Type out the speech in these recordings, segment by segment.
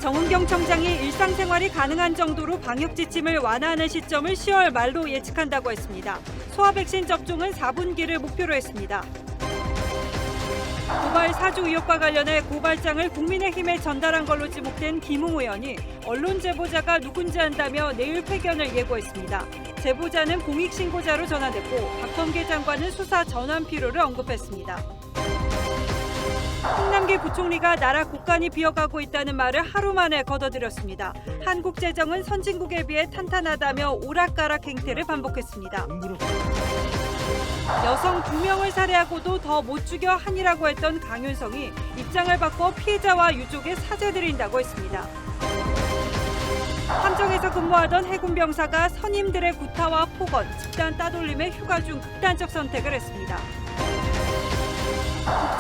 정은경 청장이 일상생활이 가능한 정도로 방역 지침을 완화하는 시점을 10월 말로 예측한다고 했습니다. 소아 백신 접종은 4분기를 목표로 했습니다. 고발 사주 의혹과 관련해 고발장을 국민의힘에 전달한 걸로 지목된 김웅 의원이 언론 제보자가 누군지 안다며 내일 회견을 예고했습니다. 제보자는 공익신고자로 전환됐고 박범계 장관은 수사 전환 필요를 언급했습니다. 홍남기 부총리가 나라 국간이 비어가고 있다는 말을 하루 만에 걷어들였습니다. 한국 재정은 선진국에 비해 탄탄하다며 오락가락 행태를 반복했습니다. 여성 2명을 살해하고도 더 못 죽여 한이라고 했던 강윤성이 입장을 바꿔 피해자와 유족에 사죄드린다고 했습니다. 함정에서 근무하던 해군 병사가 선임들의 구타와 폭언, 집단 따돌림에 휴가 중 극단적 선택을 했습니다.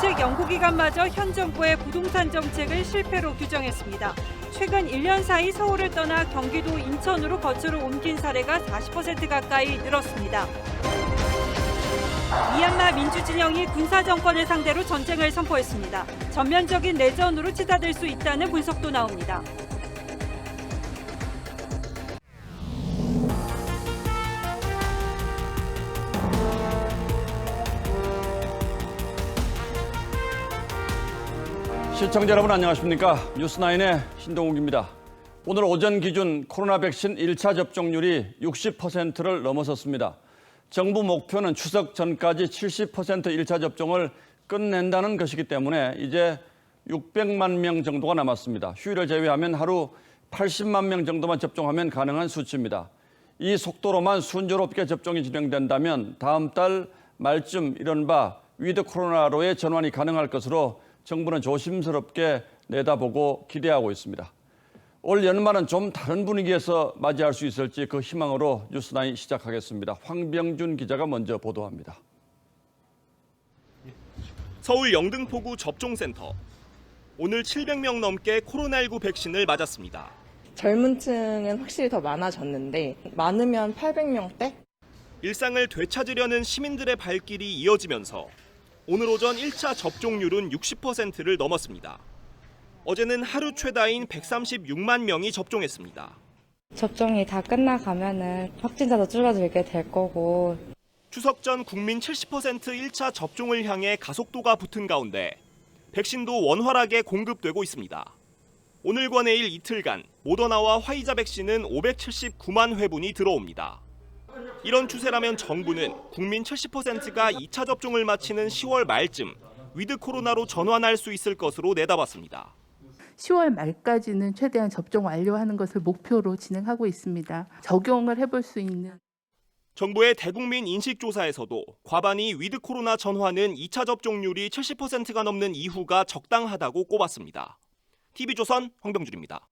국책연구기관마저 현 정부의 부동산 정책을 실패로 규정했습니다. 최근 1년 사이 서울을 떠나 경기도 인천으로 거처를 옮긴 사례가 40% 가까이 늘었습니다. 미얀마 민주진영이 군사정권을 상대로 전쟁을 선포했습니다. 전면적인 내전으로 치닫을 수 있다는 분석도 나옵니다. 시청자 여러분 안녕하십니까? 뉴스9의 신동욱입니다. 오늘 오전 기준 코로나 백신 1차 접종률이 60%를 넘어섰습니다. 정부 목표는 추석 전까지 70% 1차 접종을 끝낸다는 것이기 때문에 이제 600만 명 정도가 남았습니다. 휴일을 제외하면 하루 80만 명 정도만 접종하면 가능한 수치입니다. 이 속도로만 순조롭게 접종이 진행된다면 다음 달 말쯤 이른바 위드 코로나로의 전환이 가능할 것으로 정부는 조심스럽게 내다보고 기대하고 있습니다. 올 연말은 좀 다른 분위기에서 맞이할 수 있을지 그 희망으로 뉴스9 시작하겠습니다. 황병준 기자가 먼저 보도합니다. 서울 영등포구 접종센터. 오늘 700명 넘게 코로나19 백신을 맞았습니다. 젊은 층은 확실히 더 많아졌는데 많으면 800명대? 일상을 되찾으려는 시민들의 발길이 이어지면서 오늘 오전 1차 접종률은 60%를 넘었습니다. 어제는 하루 최다인 136만 명이 접종했습니다. 접종이 다 끝나가면은 확진자도 줄어들게 될 거고. 추석 전 국민 70% 1차 접종을 향해 가속도가 붙은 가운데 백신도 원활하게 공급되고 있습니다. 오늘과 내일 이틀간 모더나와 화이자 백신은 579만 회분이 들어옵니다. 이런 추세라면 정부는 국민 70%가 2차 접종을 마치는 10월 말쯤 위드 코로나로 전환할 수 있을 것으로 내다봤습니다. 10월 말까지는 최대한 접종 완료하는 것을 목표로 진행하고 있습니다. 적용을 해볼 수 있는. 정부의 대국민 인식조사에서도 과반이 위드 코로나 전환은 2차 접종률이 70%가 넘는 이후가 적당하다고 꼽았습니다. TV조선 황병준입니다.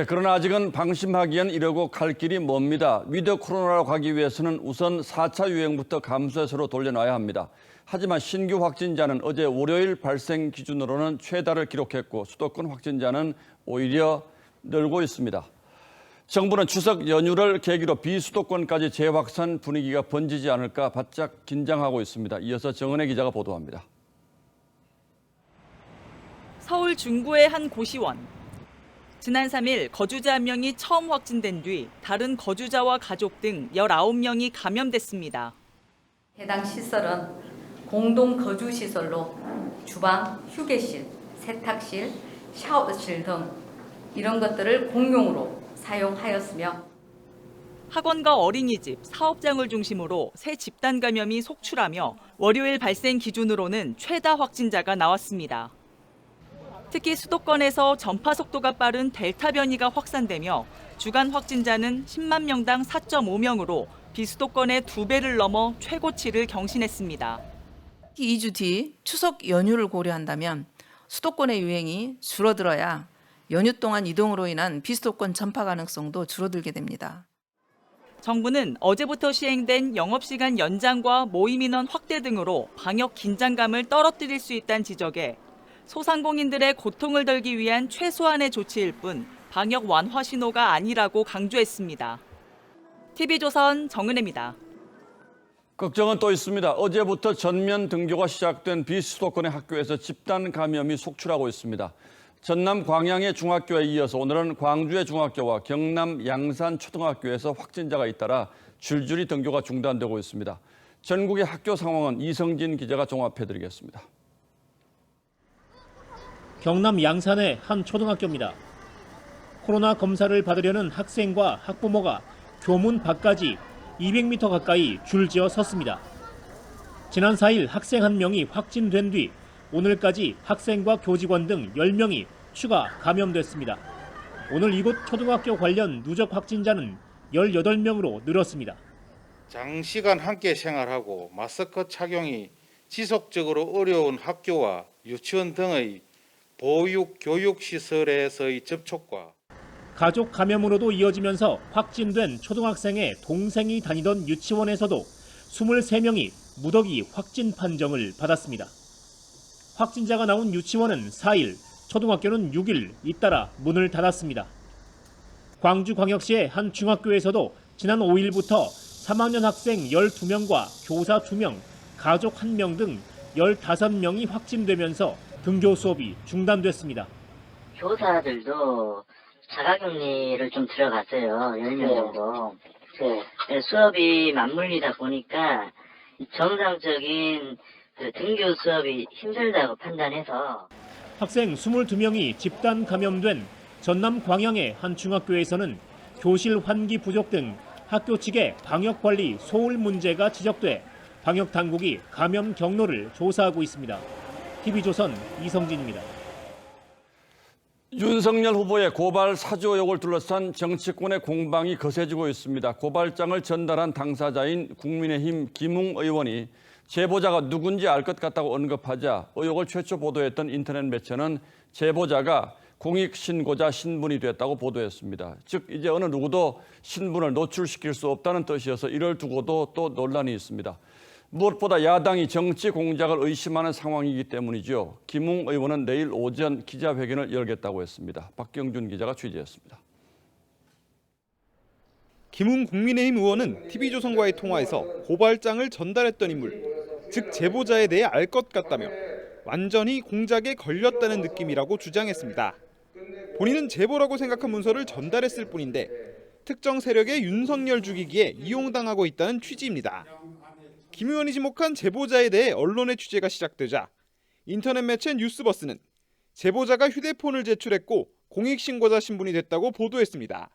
그러나 아직은 방심하기엔 이르고 갈 길이 멉니다. 위드 코로나로 가기 위해서는 우선 4차 유행부터 감소해서로 돌려놔야 합니다. 하지만 신규 확진자는 어제 월요일 발생 기준으로는 최다를 기록했고 수도권 확진자는 오히려 늘고 있습니다. 정부는 추석 연휴를 계기로 비수도권까지 재확산 분위기가 번지지 않을까 바짝 긴장하고 있습니다. 이어서 정은혜 기자가 보도합니다. 서울 중구의 한 고시원. 지난 3일 거주자 1명이 처음 확진된 뒤 다른 거주자와 가족 등 19명이 감염됐습니다. 해당 시설은 공동 거주 시설로 주방, 휴게실, 세탁실, 샤워실 등 이런 것들을 공용으로 사용하였으며 학원과 어린이집, 사업장을 중심으로 새 집단 감염이 속출하며 월요일 발생 기준으로는 최다 확진자가 나왔습니다. 특히 수도권에서 전파 속도가 빠른 델타 변이가 확산되며 주간 확진자는 10만 명당 4.5명으로 비수도권의 2배를 넘어 최고치를 경신했습니다. 2주 뒤 추석 연휴를 고려한다면 수도권의 유행이 줄어들어야 연휴 동안 이동으로 인한 비수도권 전파 가능성도 줄어들게 됩니다. 정부는 어제부터 시행된 영업시간 연장과 모임 인원 확대 등으로 방역 긴장감을 떨어뜨릴 수 있다는 지적에 소상공인들의 고통을 덜기 위한 최소한의 조치일 뿐 방역 완화 신호가 아니라고 강조했습니다. TV조선 정은혜입니다. 걱정은 또 있습니다. 어제부터 전면 등교가 시작된 비수도권의 학교에서 집단 감염이 속출하고 있습니다. 전남 광양의 중학교에 이어서 오늘은 광주의 중학교와 경남 양산 초등학교에서 확진자가 잇따라 줄줄이 등교가 중단되고 있습니다. 전국의 학교 상황은 이성진 기자가 종합해드리겠습니다. 경남 양산의 한 초등학교입니다. 코로나 검사를 받으려는 학생과 학부모가 교문 밖까지 200m 가까이 줄지어 섰습니다. 지난 4일 학생 1명이 확진된 뒤 오늘까지 학생과 교직원 등 10명이 추가 감염됐습니다. 오늘 이곳 초등학교 관련 누적 확진자는 18명으로 늘었습니다. 장시간 함께 생활하고 마스크 착용이 지속적으로 어려운 학교와 유치원 등의 보육 교육시설에서의 접촉과 가족 감염으로도 이어지면서 확진된 초등학생의 동생이 다니던 유치원에서도 23명이 무더기 확진 판정을 받았습니다. 확진자가 나온 유치원은 4일, 초등학교는 6일 잇따라 문을 닫았습니다. 광주광역시의 한 중학교에서도 지난 5일부터 3학년 학생 12명과 교사 2명, 가족 1명 등 15명이 확진되면서 등교 수업이 중단됐습니다. 교사들도 자가격리를 좀 들어갔어요. 10명 정도. 수업이 맞물리다 보니까 정상적인 등교 수업이 힘들다고 판단해서 학생 22명이 집단 감염된 전남 광양의 한 중학교에서는 교실 환기 부족 등 학교 측의 방역관리 소홀 문제가 지적돼 방역당국이 감염 경로를 조사하고 있습니다. TV조선 이성진입니다. 윤석열 후보의 고발 사주 의혹을 둘러싼 정치권의 공방이 거세지고 있습니다. 고발장을 전달한 당사자인 국민의힘 김웅 의원이 제보자가 누군지 알 것 같다고 언급하자 의혹을 최초 보도했던 인터넷 매체는 제보자가 공익신고자 신분이 됐다고 보도했습니다. 즉 이제 어느 누구도 신분을 노출시킬 수 없다는 뜻이어서 이를 두고도 또 논란이 있습니다. 무엇보다 야당이 정치 공작을 의심하는 상황이기 때문이죠. 김웅 의원은 내일 오전 기자회견을 열겠다고 했습니다. 박경준 기자가 취재했습니다. 김웅 국민의힘 의원은 TV조선과의 통화에서 고발장을 전달했던 인물, 즉 제보자에 대해 알 것 같다며 완전히 공작에 걸렸다는 느낌이라고 주장했습니다. 본인은 제보라고 생각한 문서를 전달했을 뿐인데 특정 세력의 윤석열 죽이기에 이용당하고 있다는 취지입니다. 김 의원이 지목한 제보자에 대해 언론의 취재가 시작되자 인터넷 매체 뉴스버스는 제보자가 휴대폰을 제출했고 공익신고자 신분이 됐다고 보도했습니다.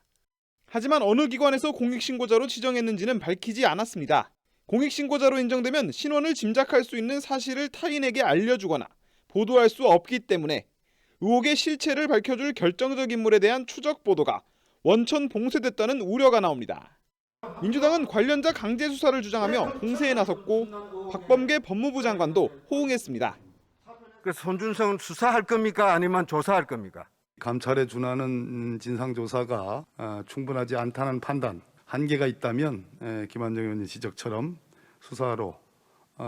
하지만 어느 기관에서 공익신고자로 지정했는지는 밝히지 않았습니다. 공익신고자로 인정되면 신원을 짐작할 수 있는 사실을 타인에게 알려주거나 보도할 수 없기 때문에 의혹의 실체를 밝혀줄 결정적 인물에 대한 추적 보도가 원천 봉쇄됐다는 우려가 나옵니다. 민주당은 관련자 강제 수사를 주장하며 공세에 나섰고 박범계 법무부 장관도 호응했습니다. 손준성은 수사할 겁니까? 아니면 조사할 겁니까? 감찰에 준하는 진상조사가 충분하지 않다는 판단, 한계가 있다면 김한정 의원님 지적처럼 수사로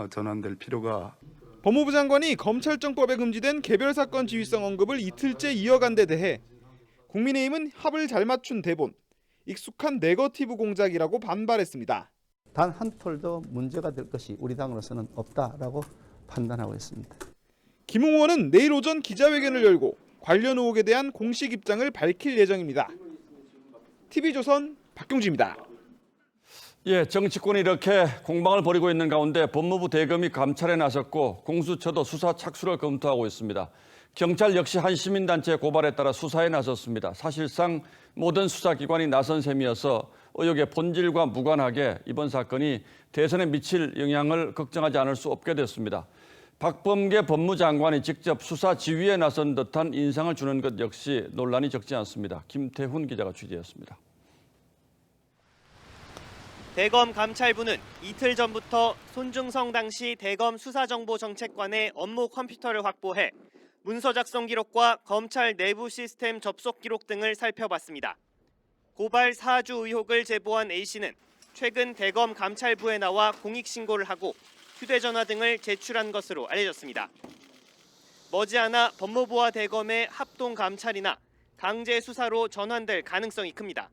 전환될 필요가. 법무부 장관이 검찰청법에 금지된 개별 사건 지휘성 언급을 이틀째 이어간 데 대해 국민의힘은 합을 잘 맞춘 대본, 익숙한 네거티브 공작이라고 반발했습니다. 단 한 톨도 문제가 될 것이 우리 당으로서는 없다라고 판단하고 있습니다. 김웅 의원은 내일 오전 기자회견을 열고 관련 의혹에 대한 공식 입장을 밝힐 예정입니다. TV조선 박경주입니다. 예, 정치권이 이렇게 공방을 벌이고 있는 가운데 법무부 대검이 감찰에 나섰고 공수처도 수사 착수를 검토하고 있습니다. 경찰 역시 한 시민단체의 고발에 따라 수사에 나섰습니다. 사실상 모든 수사기관이 나선 셈이어서 의혹의 본질과 무관하게 이번 사건이 대선에 미칠 영향을 걱정하지 않을 수 없게 됐습니다. 박범계 법무장관이 직접 수사 지휘에 나선 듯한 인상을 주는 것 역시 논란이 적지 않습니다. 김태훈 기자가 취재했습니다. 대검 감찰부는 이틀 전부터 손중성 당시 대검 수사정보정책관의 업무 컴퓨터를 확보해 문서 작성 기록과 검찰 내부 시스템 접속 기록 등을 살펴봤습니다. 고발 사주 의혹을 제보한 A씨는 최근 대검 감찰부에 나와 공익신고를 하고 휴대전화 등을 제출한 것으로 알려졌습니다. 머지않아 법무부와 대검의 합동 감찰이나 강제 수사로 전환될 가능성이 큽니다.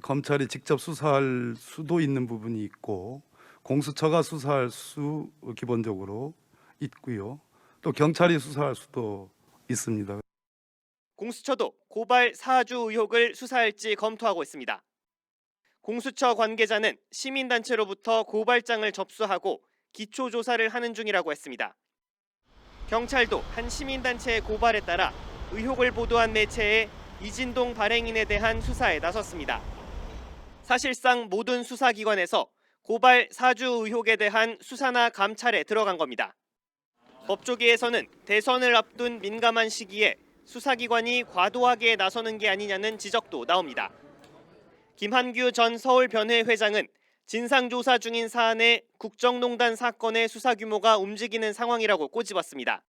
검찰이 직접 수사할 수도 있는 부분이 있고 공수처가 수사할 수 기본적으로 있고요. 또 경찰이 수사할 수도 있습니다. 공수처도 고발 사주 의혹을 수사할지 검토하고 있습니다. 공수처 관계자는 시민단체로부터 고발장을 접수하고 기초조사를 하는 중이라고 했습니다. 경찰도 한 시민단체의 고발에 따라 의혹을 보도한 매체의 이진동 발행인에 대한 수사에 나섰습니다. 사실상 모든 수사기관에서 고발 사주 의혹에 대한 수사나 감찰에 들어간 겁니다. 법조계에서는 대선을 앞둔 민감한 시기에 수사기관이 과도하게 나서는 게 아니냐는 지적도 나옵니다. 김한규 전 서울변회 회장은 진상조사 중인 사안에 국정농단 사건의 수사 규모가 움직이는 상황이라고 꼬집었습니다.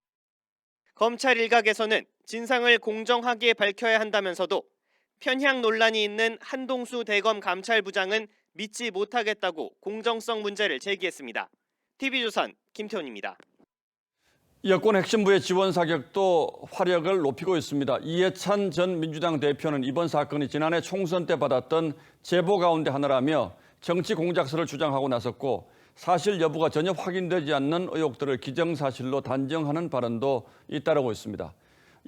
검찰 일각에서는 진상을 공정하게 밝혀야 한다면서도 편향 논란이 있는 한동수 대검 감찰부장은 믿지 못하겠다고 공정성 문제를 제기했습니다. TV조선 김태훈입니다. 여권 핵심부의 지원 사격도 화력을 높이고 있습니다. 이해찬 전 민주당 대표는 이번 사건이 지난해 총선 때 받았던 제보 가운데 하나라며 정치 공작설을 주장하고 나섰고 사실 여부가 전혀 확인되지 않는 의혹들을 기정사실로 단정하는 발언도 잇따르고 있습니다.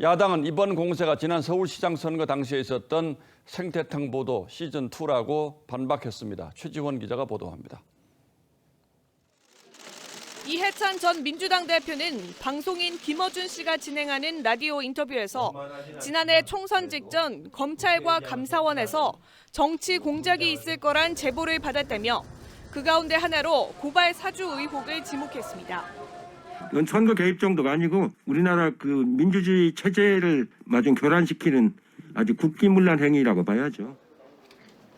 야당은 이번 공세가 지난 서울시장 선거 당시에 있었던 생태탕 보도 시즌2라고 반박했습니다. 최지원 기자가 보도합니다. 이해찬 전 민주당 대표는 방송인 김어준 씨가 진행하는 라디오 인터뷰에서 지난해 총선 직전 검찰과 감사원에서 정치 공작이 있을 거란 제보를 받았다며 그 가운데 하나로 고발 사주 의혹을 지목했습니다. 이건 선거 개입 정도가 아니고 우리나라 그 민주주의 체제를 마중 교란시키는 아주 국기문란 행위라고 봐야죠.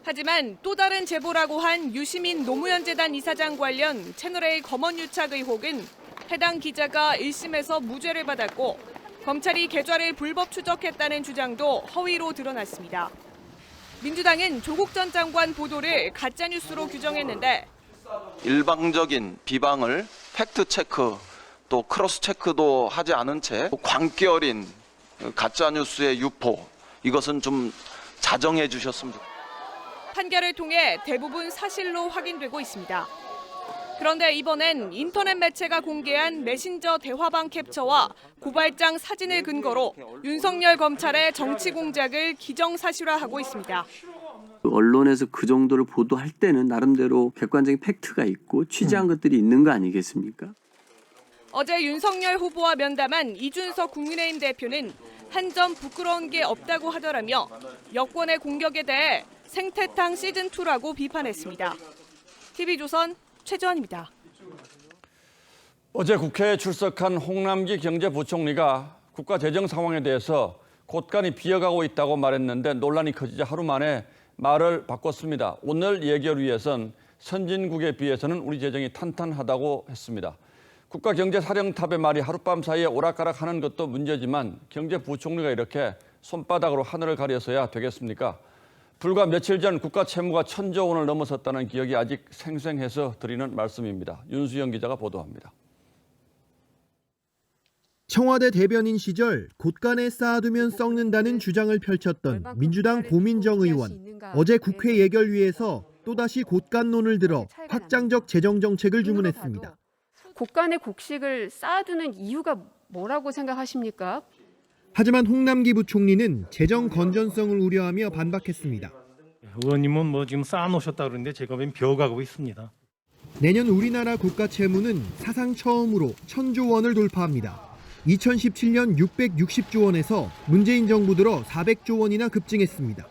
하지만 또 다른 제보라고 한 유시민 노무현 재단 이사장 관련 채널A 검언 유착 의혹은 해당 기자가 1심에서 무죄를 받았고 검찰이 계좌를 불법 추적했다는 주장도 허위로 드러났습니다. 민주당은 조국 전 장관 보도를 가짜뉴스로 규정했는데 일방적인 비방을 팩트체크 또 크로스체크도 하지 않은 채 광기 어린 가짜뉴스의 유포 이것은 좀 자정해 주셨으면 좋겠습니다. 판결을 통해 대부분 사실로 확인되고 있습니다. 그런데 이번엔 인터넷 매체가 공개한 메신저 대화방 캡처와 고발장 사진을 근거로 윤석열 검찰의 정치 공작을 기정사실화하고 있습니다. 언론에서 그 정도를 보도할 때는 나름대로 객관적인 팩트가 있고 취재한 것들이 있는 거 아니겠습니까? 어제 윤석열 후보와 면담한 이준석 국민의힘 대표는 한 점 부끄러운 게 없다고 하더라며 여권의 공격에 대해 생태탕 시즌2라고 비판했습니다. TV조선 최지원입니다. 어제 국회에 출석한 홍남기 경제부총리가 국가 재정 상황에 대해서 곳간이 비어가고 있다고 말했는데 논란이 커지자 하루 만에 말을 바꿨습니다. 오늘 예결위에선 선진국에 비해서는 우리 재정이 탄탄하다고 했습니다. 국가경제사령탑의 말이 하룻밤 사이에 오락가락하는 것도 문제지만 경제부총리가 이렇게 손바닥으로 하늘을 가려서야 되겠습니까? 불과 며칠 전 국가 채무가 1,000조 원을 넘어섰다는 기억이 아직 생생해서 드리는 말씀입니다. 윤수영 기자가 보도합니다. 청와대 대변인 시절 곳간에 쌓아두면 썩는다는 주장을 펼쳤던 민주당 고민정 의원. 어제 국회 예결위에서 또다시 곳간론을 들어 확장적 재정정책을 주문했습니다. 곳간에 곡식을 쌓아두는 이유가 뭐라고 생각하십니까? 하지만 홍남기 부총리는 재정 건전성을 우려하며 반박했습니다. 의원님은 지금 쌓아놓으셨다 그러는데 제가 웬 비어가고 있습니다. 내년 우리나라 국가 채무는 사상 처음으로 1,000조 원을 돌파합니다. 2017년 660조 원에서 문재인 정부 들어 400조 원이나 급증했습니다.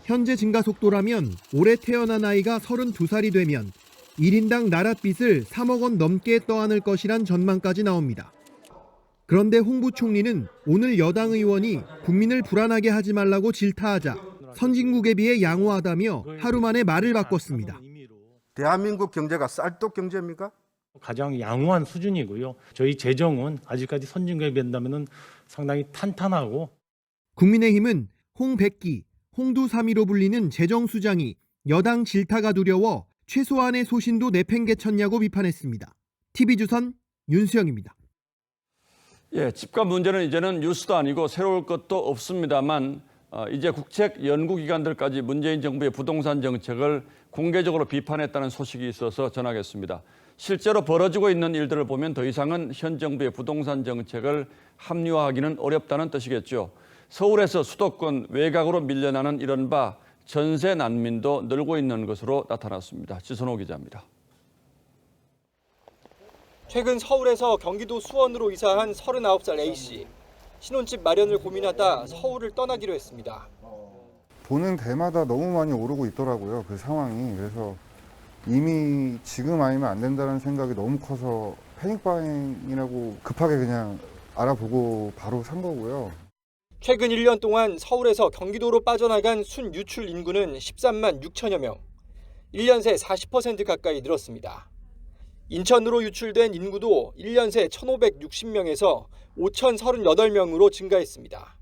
현재 증가 속도라면 올해 태어난 아이가 32살이 되면 1인당 나랏빚을 3억 원 넘게 떠안을 것이란 전망까지 나옵니다. 그런데 홍 부총리는 오늘 여당 의원이 국민을 불안하게 하지 말라고 질타하자 선진국에 비해 양호하다며 하루 만에 말을 바꿨습니다. 대한민국 경제가 쌀떡 경제입니까? 가장 양호한 수준이고요. 저희 재정은 아직까지 선진국에 비한다면 상당히 탄탄하고. 국민의힘은 홍백기, 홍두3위로 불리는 재정수장이 여당 질타가 두려워 최소한의 소신도 내팽개쳤냐고 비판했습니다. TV조선 윤수영입니다. 예, 집값 문제는 이제는 뉴스도 아니고 새로울 것도 없습니다만 이제 국책 연구기관들까지 문재인 정부의 부동산 정책을 공개적으로 비판했다는 소식이 있어서 전하겠습니다. 실제로 벌어지고 있는 일들을 보면 더 이상은 현 정부의 부동산 정책을 합리화하기는 어렵다는 뜻이겠죠. 서울에서 수도권 외곽으로 밀려나는 이른바 전세 난민도 늘고 있는 것으로 나타났습니다. 지선호 기자입니다. 최근 서울에서 경기도 수원으로 이사한 39살 A씨. 신혼집 마련을 고민하다 서울을 떠나기로 했습니다. 보는 데마다 너무 많이 오르고 있더라고요. 그 상황이. 그래서 이미 지금 아니면 안 된다는 생각이 너무 커서 패닉바잉이라고 급하게 그냥 알아보고 바로 산 거고요. 최근 1년 동안 서울에서 경기도로 빠져나간 순유출 인구는 13만 6천여 명. 1년 새 40% 가까이 늘었습니다. 인천으로 유출된 인구도 1년 새 1,560명에서 5,038명으로 증가했습니다.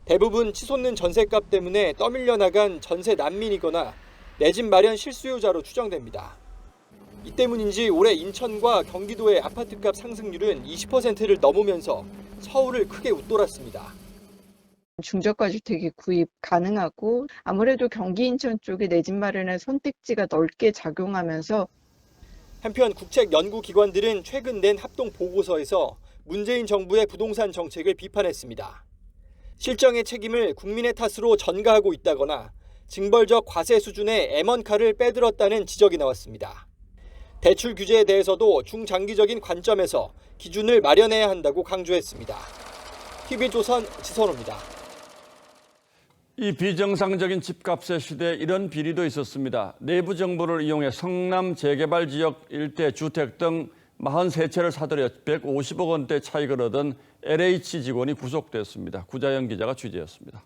대부분 치솟는 전셋값 때문에 떠밀려 나간 전세 난민이거나 내 집 마련 실수요자로 추정됩니다. 이 때문인지 올해 인천과 경기도의 아파트값 상승률은 20%를 넘으면서 서울을 크게 웃돌았습니다. 중저가 주택이 구입 가능하고 아무래도 경기 인천 쪽에 내 집 마련의 선택지가 넓게 작용하면서 한편 국책연구기관들은 최근 낸 합동 보고서에서 문재인 정부의 부동산 정책을 비판했습니다. 실정의 책임을 국민의 탓으로 전가하고 있다거나 징벌적 과세 수준의 M1카를 빼들었다는 지적이 나왔습니다. 대출 규제에 대해서도 중장기적인 관점에서 기준을 마련해야 한다고 강조했습니다. TV조선 지선호입니다. 이 비정상적인 집값의 시대에 이런 비리도 있었습니다. 내부 정보를 이용해 성남 재개발 지역 일대 주택 등 43채를 사들여 150억 원대 차익을 얻은 LH 직원이 구속됐습니다. 구자영 기자가 취재했습니다.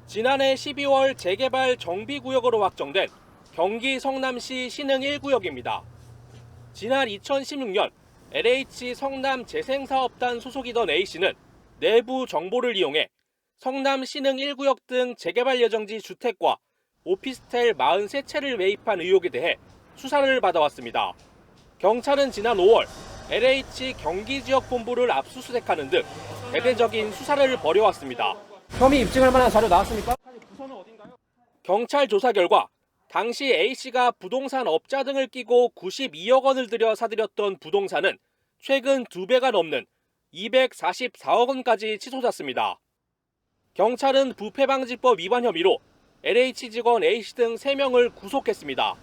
지난해 12월 재개발 정비구역으로 확정된 경기 성남시 신흥 1구역입니다. 지난 2016년 LH 성남 재생사업단 소속이던 A씨는 내부 정보를 이용해 성남 신흥 1구역 등 재개발 예정지 주택과 오피스텔 43채를 매입한 의혹에 대해 수사를 받아왔습니다. 경찰은 지난 5월 LH 경기지역본부를 압수수색하는 등 대대적인 수사를 벌여왔습니다. 혐의 입증할 만한 자료 나왔습니까? 경찰 조사 결과 당시 A씨가 부동산 업자 등을 끼고 92억 원을 들여 사들였던 부동산은 최근 2배가 넘는 244억 원까지 치솟았습니다. 경찰은 부패방지법 위반 혐의로 LH 직원 A씨 등 3명을 구속했습니다.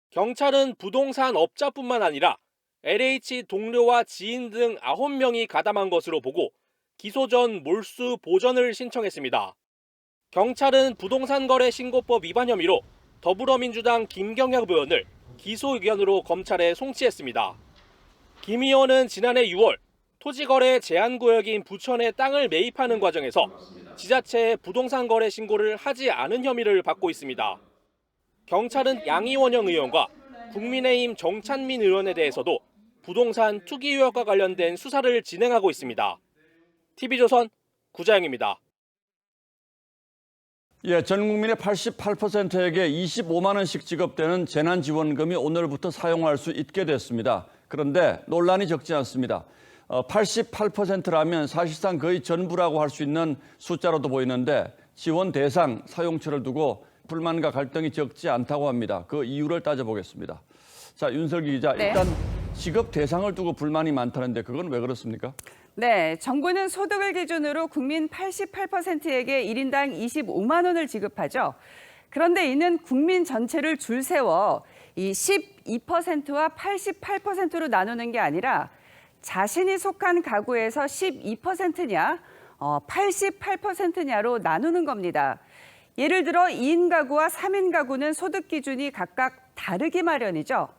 경찰은 부동산 업자뿐만 아니라 LH 동료와 지인 등 9명이 가담한 것으로 보고 기소 전 몰수 보전을 신청했습니다. 경찰은 부동산거래신고법 위반 혐의로 더불어민주당 김경혁 의원을 기소 의견으로 검찰에 송치했습니다. 김 의원은 지난해 6월 토지거래 제한구역인 부천에 땅을 매입하는 과정에서 지자체에 부동산 거래 신고를 하지 않은 혐의를 받고 있습니다. 경찰은 양이원영 의원과 국민의힘 정찬민 의원에 대해서도 부동산 투기 의혹과 관련된 수사를 진행하고 있습니다. TV조선 구자영입니다. 전 국민의 88%에게 25만 원씩 지급되는 재난지원금이 오늘부터 사용할 수 있게 됐습니다. 그런데 논란이 적지 않습니다. 88%라면 사실상 거의 전부라고 할 수 있는 숫자로도 보이는데 지원 대상, 사용처를 두고 불만과 갈등이 적지 않다고 합니다. 그 이유를 따져보겠습니다. 자, 윤설기 기자, 네. 일단 지급 대상을 두고 불만이 많다는데 그건 왜 그렇습니까? 네, 정부는 소득을 기준으로 국민 88%에게 1인당 25만 원을 지급하죠. 그런데 이는 국민 전체를 줄 세워 이 12%와 88%로 나누는 게 아니라 자신이 속한 가구에서 12%냐, 88%냐로 나누는 겁니다. 예를 들어 2인 가구와 3인 가구는 소득 기준이 각각 다르기 마련이죠.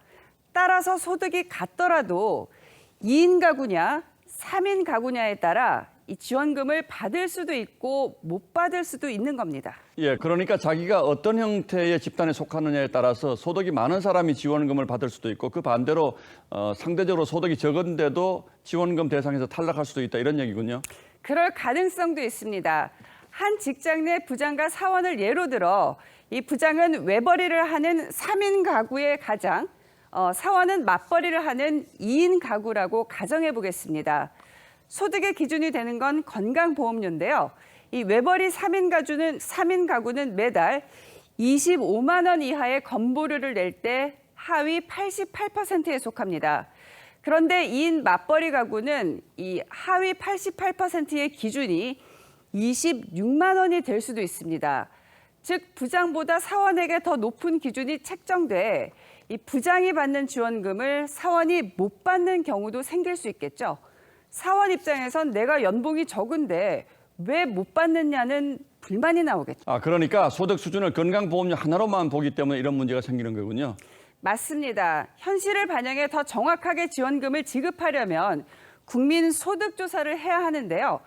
따라서 소득이 같더라도 2인 가구냐, 3인 가구냐에 따라 이 지원금을 받을 수도 있고 못 받을 수도 있는 겁니다. 그러니까 자기가 어떤 형태의 집단에 속하느냐에 따라서 소득이 많은 사람이 지원금을 받을 수도 있고 그 반대로 상대적으로 소득이 적은데도 지원금 대상에서 탈락할 수도 있다 이런 얘기군요. 그럴 가능성도 있습니다. 한 직장 내 부장과 사원을 예로 들어 이 부장은 외벌이를 하는 3인 가구의 가장, 사원은 맞벌이를 하는 2인 가구라고 가정해 보겠습니다. 소득의 기준이 되는 건 건강보험료인데요. 이 외벌이 3인 가구는 매달 25만 원 이하의 건보료를 낼 때 하위 88%에 속합니다. 그런데 이인 맞벌이 가구는 이 하위 88%의 기준이 26만 원이 될 수도 있습니다. 즉 부장보다 사원에게 더 높은 기준이 책정돼 이 부장이 받는 지원금을 사원이 못 받는 경우도 생길 수 있겠죠. 사원 입장에선 내가 연봉이 적은데 왜 못 받느냐는 불만이 나오겠죠. 그러니까 소득 수준을 건강보험료 하나로만 보기 때문에 이런 문제가 생기는 거군요. 맞습니다. 현실을 반영해 더 정확하게 지원금을 지급하려면 국민 소득조사를 해야 하는데요.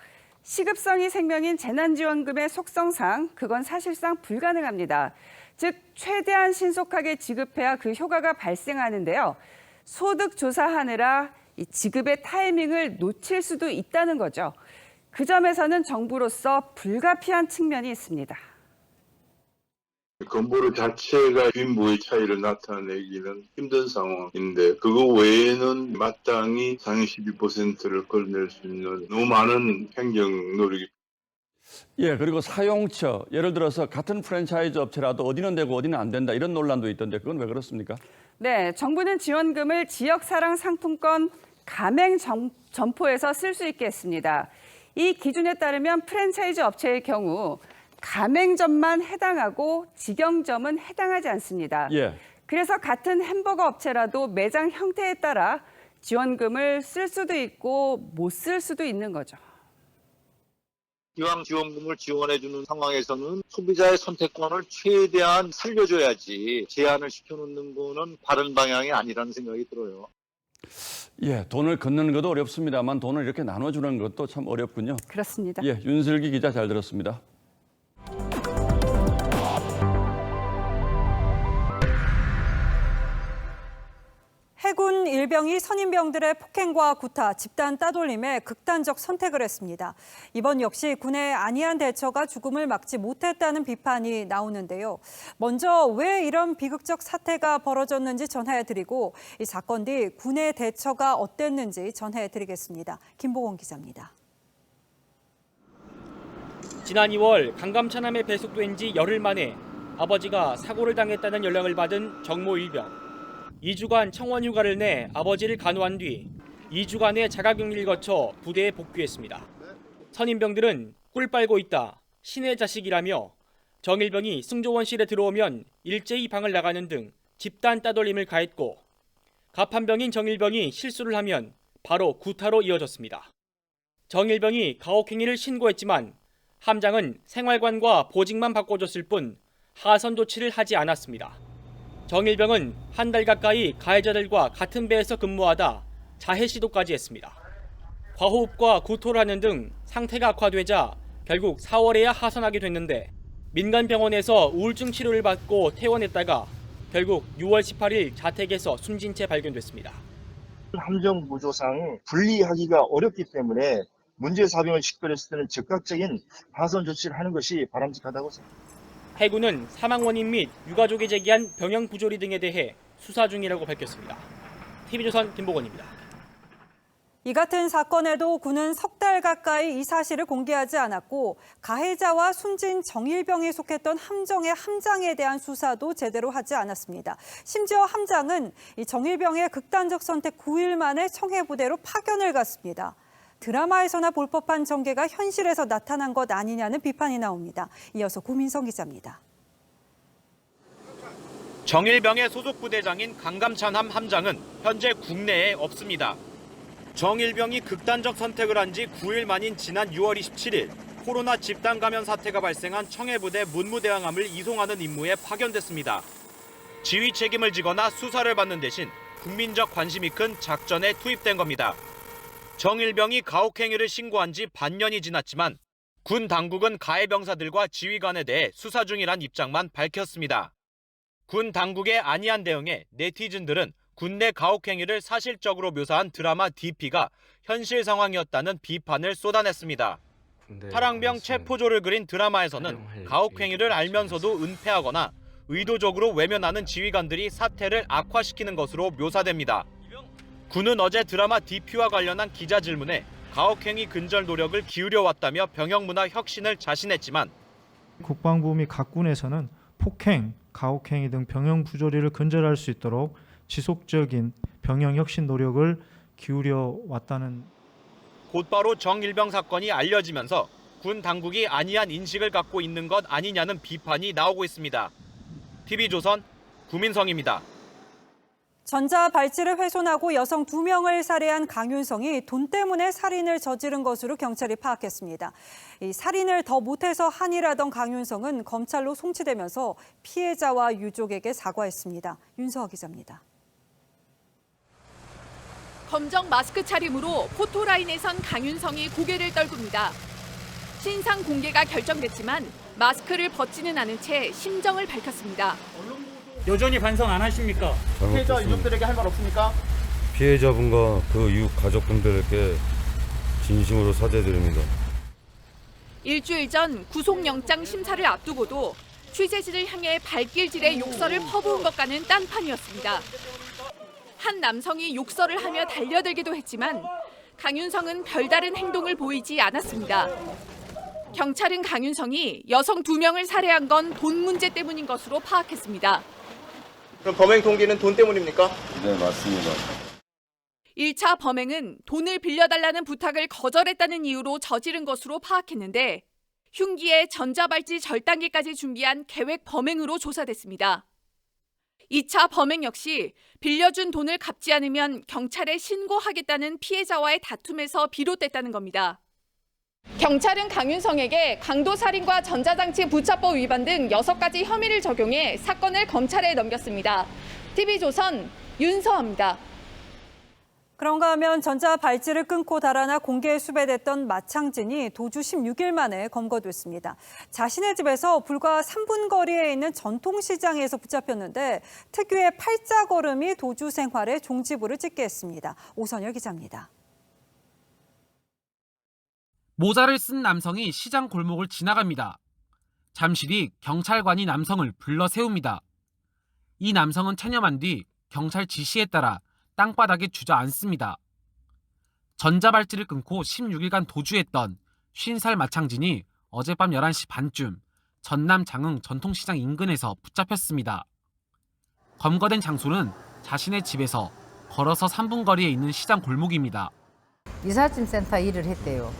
시급성이 생명인 재난지원금의 속성상 그건 사실상 불가능합니다. 즉 최대한 신속하게 지급해야 그 효과가 발생하는데요. 소득조사하느라 이 지급의 타이밍을 놓칠 수도 있다는 거죠. 그 점에서는 정부로서 불가피한 측면이 있습니다. 건보료 자체가 빈부의 차이를 나타내기는 힘든 상황인데 그거 외에는 마땅히 상위 12%를 걸어낼 수 있는 너무 많은 행정 노력이. 그리고 사용처, 예를 들어서 같은 프랜차이즈 업체라도 어디는 되고 어디는 안 된다 이런 논란도 있던데 그건 왜 그렇습니까? 네, 정부는 지원금을 지역사랑 상품권 가맹 점포에서 쓸 수 있게 했습니다. 이 기준에 따르면 프랜차이즈 업체의 경우 가맹점만 해당하고 직영점은 해당하지 않습니다. 그래서 같은 햄버거 업체라도 매장 형태에 따라 지원금을 쓸 수도 있고 못 쓸 수도 있는 거죠. 기왕 지원금을 지원해주는 상황에서는 소비자의 선택권을 최대한 살려줘야지 제한을 시켜놓는 거는 바른 방향이 아니라는 생각이 들어요. 돈을 걷는 것도 어렵습니다만 돈을 이렇게 나눠주는 것도 참 어렵군요. 그렇습니다. 윤슬기 기자 잘 들었습니다. 해군 일병이 선임병들의 폭행과 구타, 집단 따돌림에 극단적 선택을 했습니다. 이번 역시 군의 안이한 대처가 죽음을 막지 못했다는 비판이 나오는데요. 먼저 왜 이런 비극적 사태가 벌어졌는지 전해드리고 이 사건 뒤 군의 대처가 어땠는지 전해드리겠습니다. 김보건 기자입니다. 지난 2월 강감 차남에 배속된 지 열흘 만에 아버지가 사고를 당했다는 연락을 받은 정모 일병. 2주간 청원 휴가를 내 아버지를 간호한 뒤 2주간의 자가격리를 거쳐 부대에 복귀했습니다. 선임병들은 꿀 빨고 있다, 신의 자식이라며 정일병이 승조원실에 들어오면 일제히 방을 나가는 등 집단 따돌림을 가했고 갑판병인 정일병이 실수를 하면 바로 구타로 이어졌습니다. 정일병이 가혹행위를 신고했지만 함장은 생활관과 보직만 바꿔줬을 뿐 하선 조치를 하지 않았습니다. 정일병은 한 달 가까이 가해자들과 같은 배에서 근무하다 자해 시도까지 했습니다. 과호흡과 구토를 하는 등 상태가 악화되자 결국 4월에야 하선하게 됐는데 민간병원에서 우울증 치료를 받고 퇴원했다가 결국 6월 18일 자택에서 숨진 채 발견됐습니다. 함정 구조상 분리하기가 어렵기 때문에 문제 사병을 식별했을 때는 즉각적인 하선 조치를 하는 것이 바람직하다고 생각합니다. 해군은 사망 원인 및 유가족이 제기한 병영 부조리 등에 대해 수사 중이라고 밝혔습니다. TV조선 김보건입니다. 이 같은 사건에도 군은 석 달 가까이 이 사실을 공개하지 않았고 가해자와 숨진 정일병이 속했던 함정의 함장에 대한 수사도 제대로 하지 않았습니다. 심지어 함장은 이 정일병의 극단적 선택 9일 만에 청해부대로 파견을 갔습니다. 드라마에서나 볼 법한 전개가 현실에서 나타난 것 아니냐는 비판이 나옵니다. 이어서 고민성 기자입니다. 정일병의 소속 부대장인 강감찬함 함장은 현재 국내에 없습니다. 정일병이 극단적 선택을 한 지 9일 만인 지난 6월 27일 코로나 집단 감염 사태가 발생한 청해부대 문무대왕함을 이송하는 임무에 파견됐습니다. 지휘 책임을 지거나 수사를 받는 대신 국민적 관심이 큰 작전에 투입된 겁니다. 정일병이 가혹행위를 신고한 지 반년이 지났지만 군 당국은 가해 병사들과 지휘관에 대해 수사 중이란 입장만 밝혔습니다. 군 당국의 안이한 대응에 네티즌들은 군내 가혹행위를 사실적으로 묘사한 드라마 DP가 현실 상황이었다는 비판을 쏟아냈습니다. 파랑병 체포조를 그린 드라마에서는 가혹행위를 알면서도 은폐하거나 의도적으로 외면하는 지휘관들이 사태를 악화시키는 것으로 묘사됩니다. 군은 어제 드라마 DP와 관련한 기자 질문에 가혹행위 근절 노력을 기울여왔다며 병영문화 혁신을 자신했지만 국방부 및 각 군에서는 폭행, 가혹행위 등 병영 부조리를 근절할 수 있도록 지속적인 병영 혁신 노력을 기울여 왔다는. 곧바로 정일병 사건이 알려지면서 군 당국이 안이한 인식을 갖고 있는 것 아니냐는 비판이 나오고 있습니다. TV조선 구민성입니다. 전자발찌를 훼손하고 여성 2명을 살해한 강윤성이 돈 때문에 살인을 저지른 것으로 경찰이 파악했습니다. 이 살인을 더 못해서 한이라던 강윤성은 검찰로 송치되면서 피해자와 유족에게 사과했습니다. 윤서아 기자입니다. 검정 마스크 차림으로 포토라인에 선 강윤성이 고개를 떨굽니다. 신상 공개가 결정됐지만 마스크를 벗지는 않은 채 심정을 밝혔습니다. 여전히 반성 안 하십니까? 피해자 유족들에게 할 말 없습니까? 피해자분과 그 이후 가족분들께 진심으로 사죄드립니다. 일주일 전 구속영장 심사를 앞두고도 취재진을 향해 발길질의 욕설을 퍼부은 것과는 딴판이었습니다. 한 남성이 욕설을 하며 달려들기도 했지만 강윤성은 별다른 행동을 보이지 않았습니다. 경찰은 강윤성이 여성 2명을 살해한 건 돈 문제 때문인 것으로 파악했습니다. 그럼 범행 동기는 돈 때문입니까? 네, 맞습니다. 1차 범행은 돈을 빌려달라는 부탁을 거절했다는 이유로 저지른 것으로 파악했는데 흉기에 전자발찌 절단기까지 준비한 계획 범행으로 조사됐습니다. 2차 범행 역시 빌려준 돈을 갚지 않으면 경찰에 신고하겠다는 피해자와의 다툼에서 비롯됐다는 겁니다. 경찰은 강윤성에게 강도살인과 전자장치 부착법 위반 등 6가지 혐의를 적용해 사건을 검찰에 넘겼습니다. TV조선 윤서아입니다. 그런가 하면 전자발찌를 끊고 달아나 공개에 수배됐던 마창진이 도주 16일 만에 검거됐습니다. 자신의 집에서 불과 3분 거리에 있는 전통시장에서 붙잡혔는데 특유의 팔자걸음이 도주 생활의 종지부를 찍게 했습니다. 오선열 기자입니다. 모자를 쓴 남성이 시장 골목을 지나갑니다. 잠시 뒤 경찰관이 남성을 불러 세웁니다. 이 남성은 체념한 뒤 경찰 지시에 따라 땅바닥에 주저앉습니다. 전자발찌를 끊고 16일간 도주했던 50살 마창진이 어젯밤 11시 반쯤 전남 장흥 전통시장 인근에서 붙잡혔습니다. 검거된 장소는 자신의 집에서 걸어서 3분 거리에 있는 시장 골목입니다. 이삿짐 센터 일을 했대요.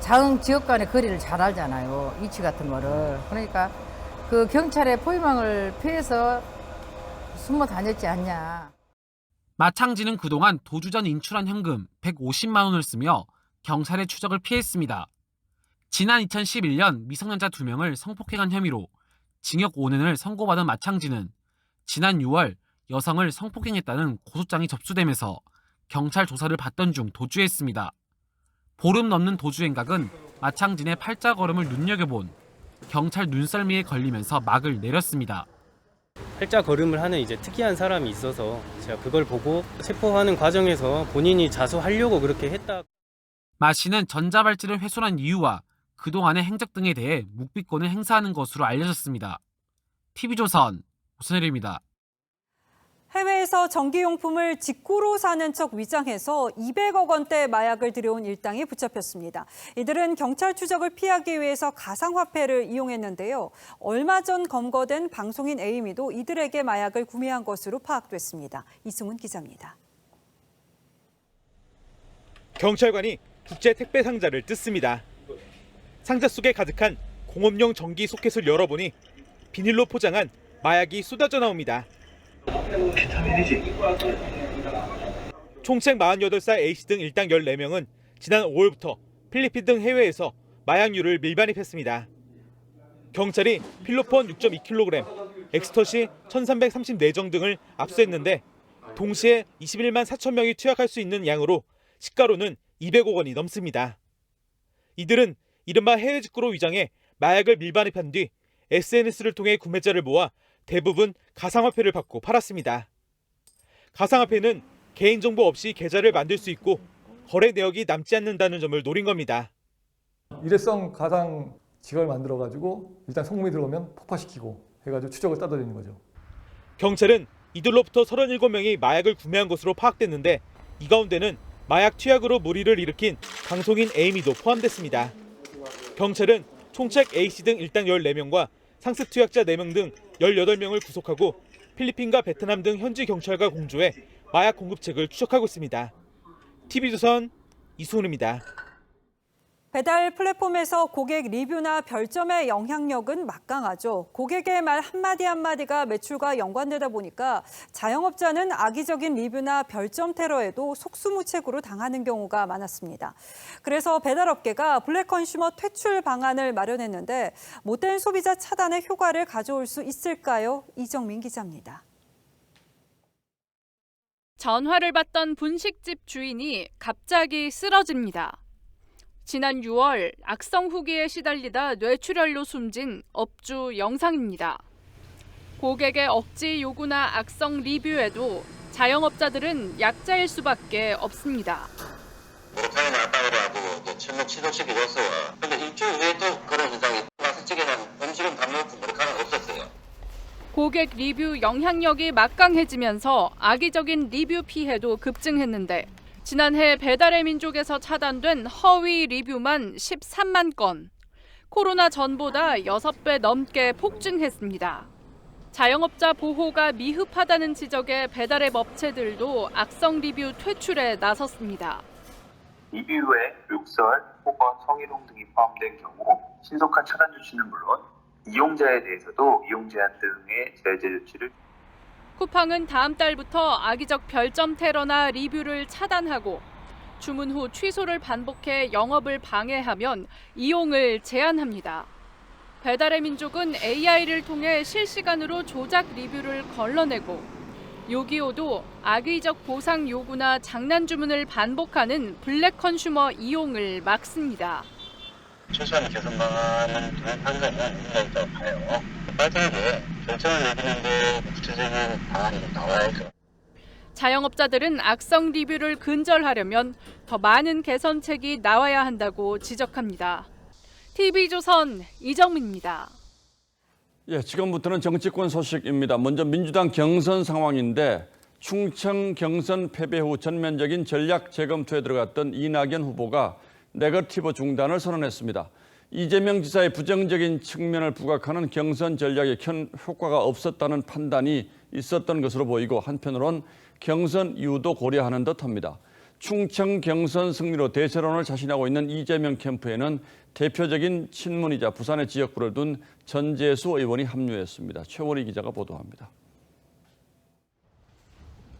장흥 지역 간의 거리를 잘 알잖아요. 위치 같은 거를. 그러니까 그 경찰의 포위망을 피해서 숨어 다녔지 않냐. 마창진은 그동안 도주 전 인출한 현금 150만 원을 쓰며 경찰의 추적을 피했습니다. 지난 2011년 미성년자 2명을 성폭행한 혐의로 징역 5년을 선고받은 마창진은 지난 6월 여성을 성폭행했다는 고소장이 접수되면서 경찰 조사를 받던 중 도주했습니다. 보름 넘는 도주 행각은 마창진의 팔자걸음을 눈여겨본 경찰 눈썰미에 걸리면서 막을 내렸습니다. 팔자걸음을 하는 이제 특이한 사람이 있어서 제가 그걸 보고 체포하는 과정에서 본인이 자수하려고 그렇게 했다. 마 씨는 전자발찌를 훼손한 이유와 그동안의 행적 등에 대해 묵비권을 행사하는 것으로 알려졌습니다. TV조선 오선열입니다. 해외에서 전기용품을 직구로 사는 척 위장해서 200억 원대 마약을 들여온 일당이 붙잡혔습니다. 이들은 경찰 추적을 피하기 위해서 가상화폐를 이용했는데요. 얼마 전 검거된 방송인 에이미도 이들에게 마약을 구매한 것으로 파악됐습니다. 이승훈 기자입니다. 경찰관이 국제 택배 상자를 뜯습니다. 상자 속에 가득한 공업용 전기 소켓을 열어보니 비닐로 포장한 마약이 쏟아져 나옵니다. 총책 48살 A씨 등 일당 14명은 지난 5월부터 필리핀 등 해외에서 마약류를 밀반입했습니다. 경찰이 필로폰 6.2kg, 엑스터시 1334정 등을 압수했는데 동시에 21만 4천 명이 투약할 수 있는 양으로 시가로는 200억 원이 넘습니다. 이들은 이른바 해외 직구로 위장해 마약을 밀반입한 뒤 SNS를 통해 구매자를 모아 대부분 가상화폐를 받고 팔았습니다. 가상화폐는 개인정보 없이 계좌를 만들 수 있고 거래 내역이 남지 않는다는 점을 노린 겁니다. 일회성 가상 지갑을 만들어가지고 일단 송금이 들어오면 폭파시키고 해가지고 추적을 따돌리는 거죠. 경찰은 이들로부터 37명이 마약을 구매한 것으로 파악됐는데 이 가운데는 마약 투약으로 무리를 일으킨 방송인 에이미도 포함됐습니다. 경찰은 총책 A씨 등 일당 14명과 상습 투약자 4명 등 18명을 구속하고 필리핀과 베트남 등 현지 경찰과 공조해 마약 공급책을 추적하고 있습니다. TV조선 이소은입니다. 배달 플랫폼에서 고객 리뷰나 별점의 영향력은 막강하죠. 고객의 말 한마디 한마디가 매출과 연관되다 보니까 자영업자는 악의적인 리뷰나 별점 테러에도 속수무책으로 당하는 경우가 많았습니다. 그래서 배달업계가 블랙 컨슈머 퇴출 방안을 마련했는데 못된 소비자 차단에 효과를 가져올 수 있을까요? 이정민 기자입니다. 전화를 받던 분식집 주인이 갑자기 쓰러집니다. 지난 6월 악성 후기에 시달리다 뇌출혈로 숨진 업주 영상입니다. 고객의 억지 요구나 악성 리뷰에도 자영업자들은 약자일 수밖에 없습니다. 노력하는 아빠로 하고 침묵 치료시켜줬어요. 근데 일주일 후에 또 그런 현상이 와서 찌개는 음식은 밥 먹고 노력하는 거 없었어요. 고객 리뷰 영향력이 막강해지면서 악의적인 리뷰 피해도 급증했는데 지난해 배달의 민족에서 차단된 허위 리뷰만 13만 건, 코로나 전보다 6배 넘게 폭증했습니다. 자영업자 보호가 미흡하다는 지적에 배달앱 업체들도 악성 리뷰 퇴출에 나섰습니다. 리뷰에 욕설 혹은 성희롱 등이 포함된 경우 신속한 차단 조치는 물론 이용자에 대해서도 이용 제한 등의 제재 조치를 쿠팡은 다음 달부터 악의적 별점 테러나 리뷰를 차단하고 주문 후 취소를 반복해 영업을 방해하면 이용을 제한합니다. 배달의 민족은 AI를 통해 실시간으로 조작 리뷰를 걸러내고 요기요도 악의적 보상 요구나 장난 주문을 반복하는 블랙 컨슈머 이용을 막습니다. 최소한 개선 방안을 도입한 거는 의미가 있다고 봐요. 빠르게 결정을 내리는데 구체적인 방안이 나와야죠. 자영업자들은 악성 리뷰를 근절하려면 더 많은 개선책이 나와야 한다고 지적합니다. TV조선 이정민입니다. 예, 지금부터는 정치권 소식입니다. 먼저 민주당 경선 상황인데 충청 경선 패배 후 전면적인 전략 재검토에 들어갔던 이낙연 후보가 네거티브 중단을 선언했습니다. 이재명 지사의 부정적인 측면을 부각하는 경선 전략에 큰 효과가 없었다는 판단이 있었던 것으로 보이고 한편으론 경선 이유도 고려하는 듯합니다. 충청 경선 승리로 대세론을 자신하고 있는 이재명 캠프에는 대표적인 친문이자 부산의 지역구를 둔 전재수 의원이 합류했습니다. 최원희 기자가 보도합니다.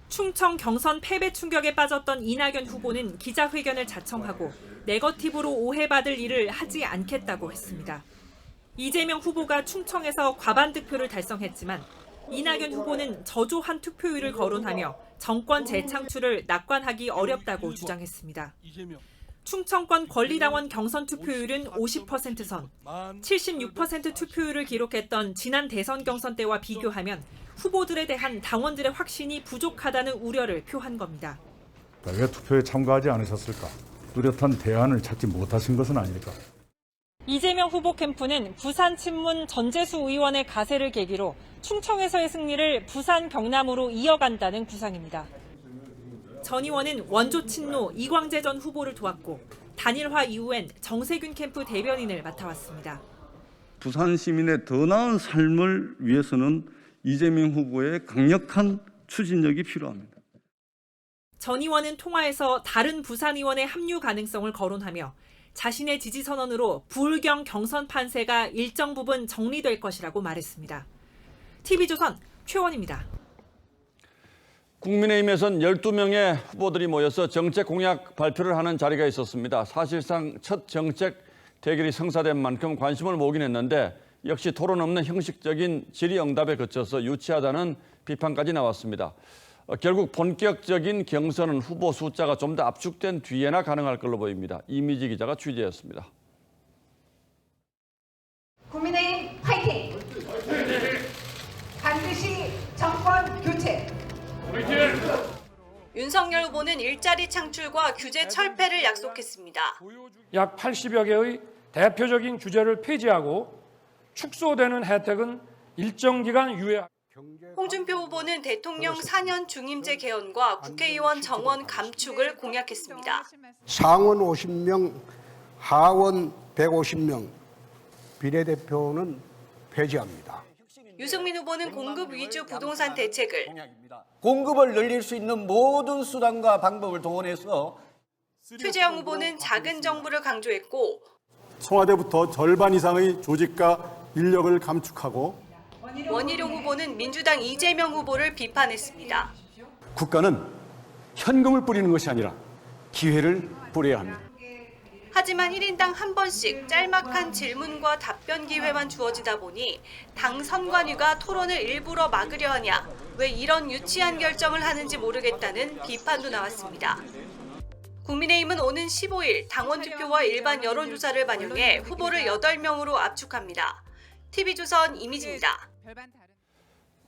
충청 경선 패배 충격에 빠졌던 이낙연 후보는 기자회견을 자청하고 네거티브로 오해받을 일을 하지 않겠다고 했습니다. 이재명 후보가 충청에서 과반 득표를 달성했지만 이낙연 후보는 저조한 투표율을 거론하며 정권 재창출을 낙관하기 어렵다고 주장했습니다. 충청권 권리당원 경선 투표율은 50% 선, 76% 투표율을 기록했던 지난 대선 경선 때와 비교하면 후보들에 대한 당원들의 확신이 부족하다는 우려를 표한 겁니다. 왜 투표에 참가하지 않으셨을까? 뚜렷한 대안을 찾지 못하신 것은 아닐까? 이재명 후보 캠프는 부산 친문 전재수 의원의 가세를 계기로 충청에서의 승리를 부산 경남으로 이어간다는 구상입니다. 전 의원은 원조 친노 이광재 전 후보를 도왔고 단일화 이후엔 정세균 캠프 대변인을 맡아왔습니다. 부산 시민의 더 나은 삶을 위해서는 이재명 후보의 강력한 추진력이 필요합니다. 전 의원은 통화에서 다른 부산 의원의 합류 가능성을 거론하며 자신의 지지 선언으로 부울경 경선 판세가 일정 부분 정리될 것이라고 말했습니다. TV조선 최원입니다. 국민의힘에선 12명의 후보들이 모여서 정책 공약 발표를 하는 자리가 있었습니다. 사실상 첫 정책 대결이 성사된 만큼 관심을 모으긴 했는데 역시 토론 없는 형식적인 질의응답에 그쳐서 유치하다는 비판까지 나왔습니다. 결국 본격적인 경선은 후보 숫자가 좀 더 압축된 뒤에나 가능할 걸로 보입니다. 이미지 기자가 취재했습니다. 국민의힘 파이팅! 반드시 정권 교체! 윤석열 후보는 일자리 창출과 규제 철폐를 약속했습니다. 약 80여 개의 대표적인 규제를 폐지하고 축소되는 혜택은 일정 기간 유예. 홍준표 후보는 대통령 4년 중임제 개헌과 국회의원 정원 감축을 공약했습니다. 상원 50명, 하원 150명, 비례대표는 폐지합니다. 유승민 후보는 공급 위주 부동산 대책을 공급을 늘릴 수 있는 모든 수단과 방법을 동원해서 최재형 후보는 작은 정부를 강조했고 청와대부터 절반 이상의 조직과 인력을 감축하고 원희룡 후보는 민주당 이재명 후보를 비판했습니다. 국가는 현금을 뿌리는 것이 아니라 기회를 뿌려야 합니다. 하지만 1인당 한 번씩 짤막한 질문과 답변 기회만 주어지다 보니 당 선관위가 토론을 일부러 막으려 하냐, 왜 이런 유치한 결정을 하는지 모르겠다는 비판도 나왔습니다. 국민의힘은 오는 15일 당원 투표와 일반 여론조사를 반영해 후보를 8명으로 압축합니다. TV조선 이미지입니다.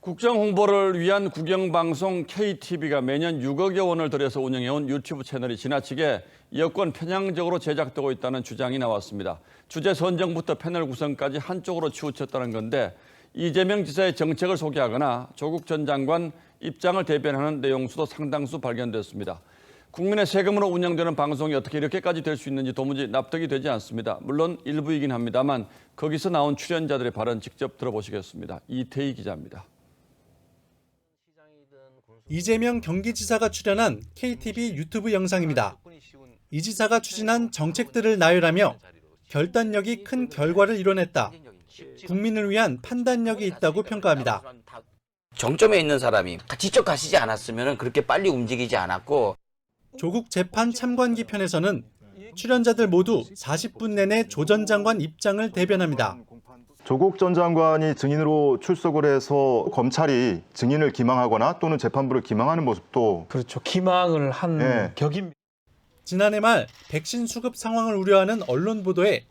국정 홍보를 위한 국영방송 KTV가 매년 6억여 원을 들여서 운영해온 유튜브 채널이 지나치게 여권 편향적으로 제작되고 있다는 주장이 나왔습니다. 주제 선정부터 패널 구성까지 한쪽으로 치우쳤다는 건데 이재명 지사의 정책을 소개하거나 조국 전 장관 입장을 대변하는 내용수도 상당수 발견됐습니다. 국민의 세금으로 운영되는 방송이 어떻게 이렇게까지 될 수 있는지 도무지 납득이 되지 않습니다. 물론 일부이긴 합니다만 거기서 나온 출연자들의 발언 직접 들어보시겠습니다. 이태희 기자입니다. 이재명 경기지사가 출연한 KTV 유튜브 영상입니다. 이 지사가 추진한 정책들을 나열하며 결단력이 큰 결과를 이뤄냈다. 국민을 위한 판단력이 있다고 평가합니다. 정점에 있는 사람이 직접 가시지 않았으면 그렇게 빨리 움직이지 않았고 조국 재판 참관기 편에서는 출연자들 모두 40분 내내 조 전 장관 입장을 대변합니다. 조국 전 장관이 증인으로 출석을 해서 검찰이 증인을 기망하거나 또는 재판부를 기망하는 모습도 그렇죠. 기망을 한 격입니다. 지난해 말 백신 수급 상황을 우려하는 언론 보도에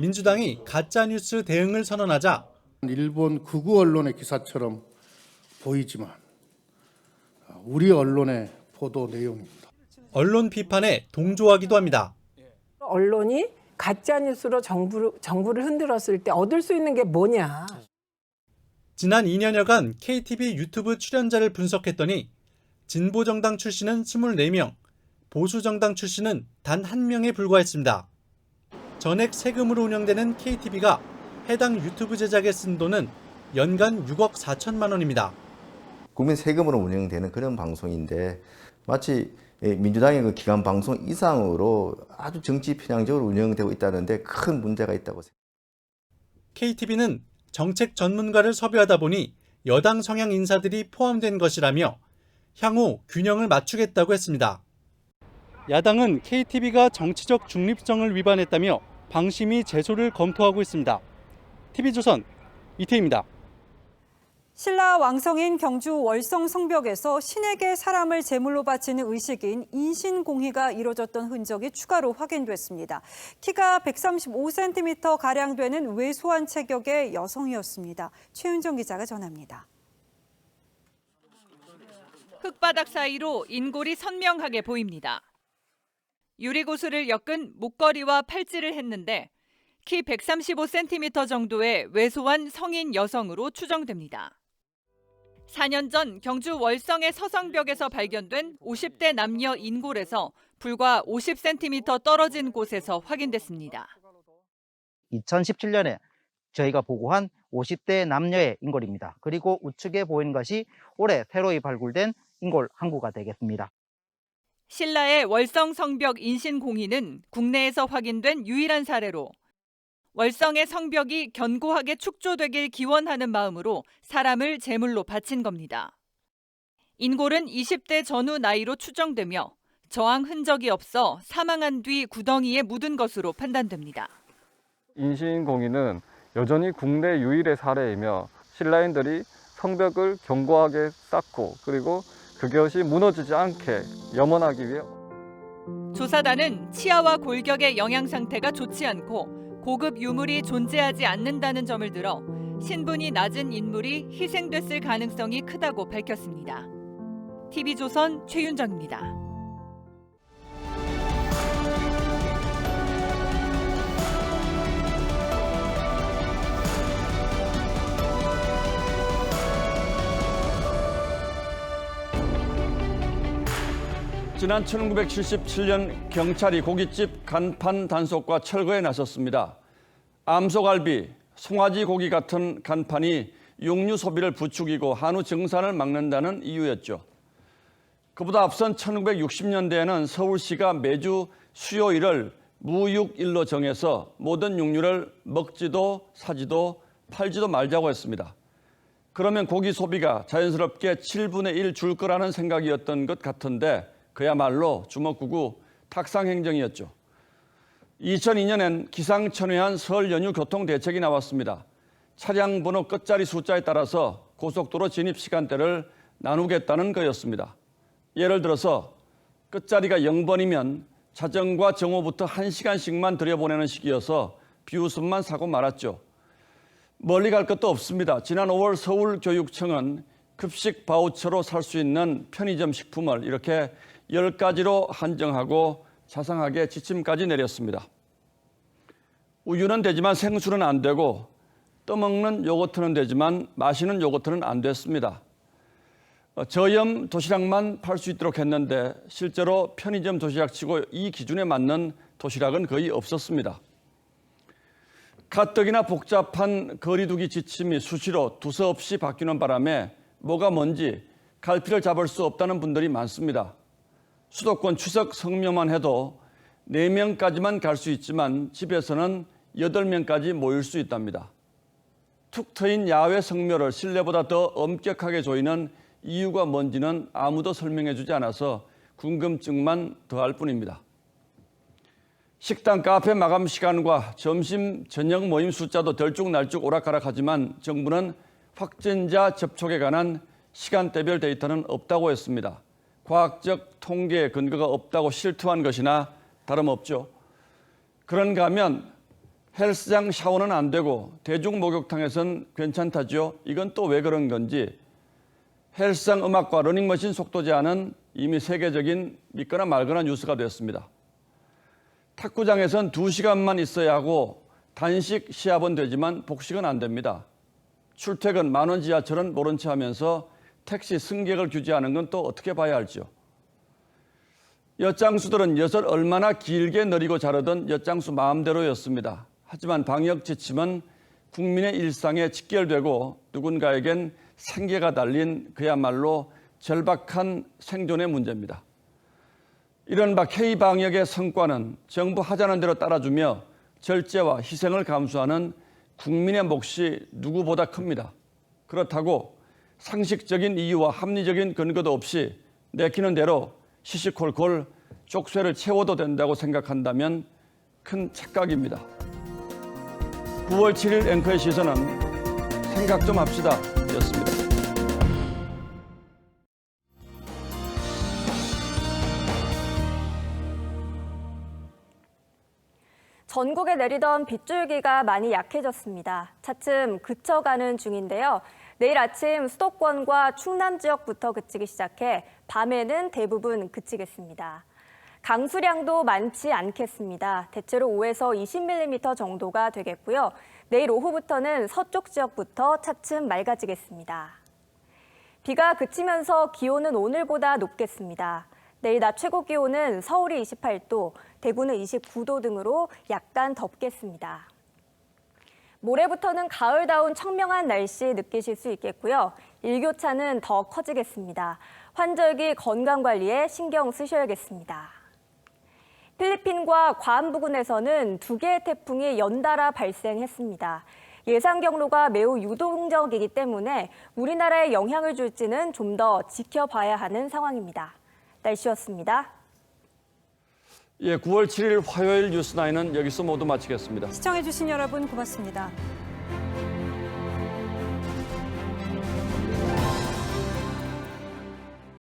민주당이 가짜뉴스 대응을 선언하자 일본 극우 언론의 기사처럼 보이지만 우리 언론의 보도 내용입니다. 언론 비판에 동조하기도 합니다. 언론이 가짜뉴스로 정부를 흔들었을 때 얻을 수 있는 게 뭐냐. 지난 2년여간 KTV 유튜브 출연자를 분석했더니 진보정당 출신은 24명, 보수정당 출신은 단 1명에 불과했습니다. 전액 세금으로 운영되는 KTV가 해당 유튜브 제작에 쓴 돈은 연간 6억 4천만 원입니다. 국민 세금으로 운영되는 그런 방송인데 마치 민주당의 그 기관 방송 이상으로 아주 정치 편향적으로 운영되고 있다는데 큰 문제가 있다고 생각합니다. KTV는 정책 전문가를 섭외하다 보니 여당 성향 인사들이 포함된 것이라며 향후 균형을 맞추겠다고 했습니다. 야당은 KTV가 정치적 중립성을 위반했다며 방심위 제소를 검토하고 있습니다. TV조선 이태희입니다. 신라 왕성인 경주 월성 성벽에서 신에게 사람을 제물로 바치는 의식인 인신공희가 이뤄졌던 흔적이 추가로 확인됐습니다. 키가 135cm-가량 되는 왜소한 체격의 여성이었습니다. 최윤정 기자가 전합니다. 흙바닥 사이로 인골이 선명하게 보입니다. 유리고수를 엮은 목걸이와 팔찌를 했는데 키 135cm 정도의 왜소한 성인 여성으로 추정됩니다. 4년 전 경주 월성의 서성벽에서 발견된 50대 남녀 인골에서 불과 50cm 떨어진 곳에서 확인됐습니다. 2017년에 저희가 보고한 50대 남녀의 인골입니다. 그리고 우측에 보이는 것이 올해 새로이 발굴된 인골 한 구가 되겠습니다. 신라의 월성 성벽 인신공희는 국내에서 확인된 유일한 사례로 월성의 성벽이 견고하게 축조되길 기원하는 마음으로 사람을 제물로 바친 겁니다. 인골은 20대 전후 나이로 추정되며 저항 흔적이 없어 사망한 뒤 구덩이에 묻은 것으로 판단됩니다. 인신공희는 여전히 국내 유일의 사례이며 신라인들이 성벽을 견고하게 쌓고 그리고 그것이 무너지지 않게 염원하기 위해 조사단은 치아와 골격의 영양 상태가 좋지 않고 고급 유물이 존재하지 않는다는 점을 들어 신분이 낮은 인물이 희생됐을 가능성이 크다고 밝혔습니다. TV조선 최윤정입니다. 지난 1977년 경찰이 고깃집 간판 단속과 철거에 나섰습니다. 암소갈비, 송아지 고기 같은 간판이 육류 소비를 부추기고 한우 증산을 막는다는 이유였죠. 그보다 앞선 1960년대에는 서울시가 매주 수요일을 무육일로 정해서 모든 육류를 먹지도 사지도 팔지도 말자고 했습니다. 그러면 고기 소비가 자연스럽게 7분의 1 줄 거라는 생각이었던 것 같은데 그야말로 주먹구구 탁상행정이었죠. 2002년엔 기상천외한 설 연휴 교통대책이 나왔습니다. 차량 번호 끝자리 숫자에 따라서 고속도로 진입 시간대를 나누겠다는 거였습니다. 예를 들어서 끝자리가 0번이면 자정과 정오부터 1시간씩만 들여보내는 시기여서 비웃음만 사고 말았죠. 멀리 갈 것도 없습니다. 지난 5월 서울교육청은 급식 바우처로 살 수 있는 편의점 식품을 이렇게 10가지로 한정하고 자상하게 지침까지 내렸습니다. 우유는 되지만 생수는 안 되고 떠먹는 요거트는 되지만 마시는 요거트는 안 됐습니다. 저염 도시락만 팔 수 있도록 했는데 실제로 편의점 도시락치고 이 기준에 맞는 도시락은 거의 없었습니다. 가뜩이나 복잡한 거리두기 지침이 수시로 두서없이 바뀌는 바람에 뭐가 뭔지 갈피를 잡을 수 없다는 분들이 많습니다. 수도권 추석 성묘만 해도 4명까지만 갈 수 있지만 집에서는 8명까지 모일 수 있답니다. 툭 트인 야외 성묘를 실내보다 더 엄격하게 조이는 이유가 뭔지는 아무도 설명해 주지 않아서 궁금증만 더할 뿐입니다. 식당, 카페 마감 시간과 점심, 저녁 모임 숫자도 들쭉날쭉 오락가락하지만 정부는 확진자 접촉에 관한 시간대별 데이터는 없다고 했습니다. 과학적 통계의 근거가 없다고 실토한 것이나 다름없죠. 그런가 하면 헬스장 샤워는 안 되고 대중목욕탕에선 괜찮다죠. 이건 또 왜 그런 건지 헬스장 음악과 러닝머신 속도 제한은 이미 세계적인 믿거나 말거나 뉴스가 됐습니다. 탁구장에선 2시간만 있어야 하고 단식 시합은 되지만 복식은 안 됩니다. 출퇴근 만원 지하철은 모른 체 하면서 택시 승객을 규제하는 건 또 어떻게 봐야 할지요. 엿장수들은 엿을 얼마나 길게 내리고 자르던 엿장수 마음대로였습니다. 하지만 방역 지침은 국민의 일상에 직결되고 누군가에겐 생계가 달린 그야말로 절박한 생존의 문제입니다. 이른바 K방역의 성과는 정부 하자는 대로 따라주며 절제와 희생을 감수하는 국민의 몫이 누구보다 큽니다. 그렇다고 상식적인 이유와 합리적인 근거도 없이 내키는 대로 시시콜콜 족쇄를 채워도 된다고 생각한다면 큰 착각입니다. 9월 7일 앵커의 시선은 생각 좀 합시다 였습니다. 전국에 내리던 빗줄기가 많이 약해졌습니다. 차츰 그쳐가는 중인데요. 내일 아침 수도권과 충남 지역부터 그치기 시작해 밤에는 대부분 그치겠습니다. 강수량도 많지 않겠습니다. 대체로 5에서 20mm 정도가 되겠고요. 내일 오후부터는 서쪽 지역부터 차츰 맑아지겠습니다. 비가 그치면서 기온은 오늘보다 높겠습니다. 내일 낮 최고 기온은 서울이 28도, 대구는 29도 등으로 약간 덥겠습니다. 모레부터는 가을다운 청명한 날씨 느끼실 수 있겠고요. 일교차는 더 커지겠습니다. 환절기 건강관리에 신경 쓰셔야겠습니다. 필리핀과 괌 부근에서는 2개의 태풍이 연달아 발생했습니다. 예상 경로가 매우 유동적이기 때문에 우리나라에 영향을 줄지는 좀 더 지켜봐야 하는 상황입니다. 날씨였습니다. 9월 7일 화요일 뉴스9는 여기서 모두 마치겠습니다. 시청해주신 여러분 고맙습니다.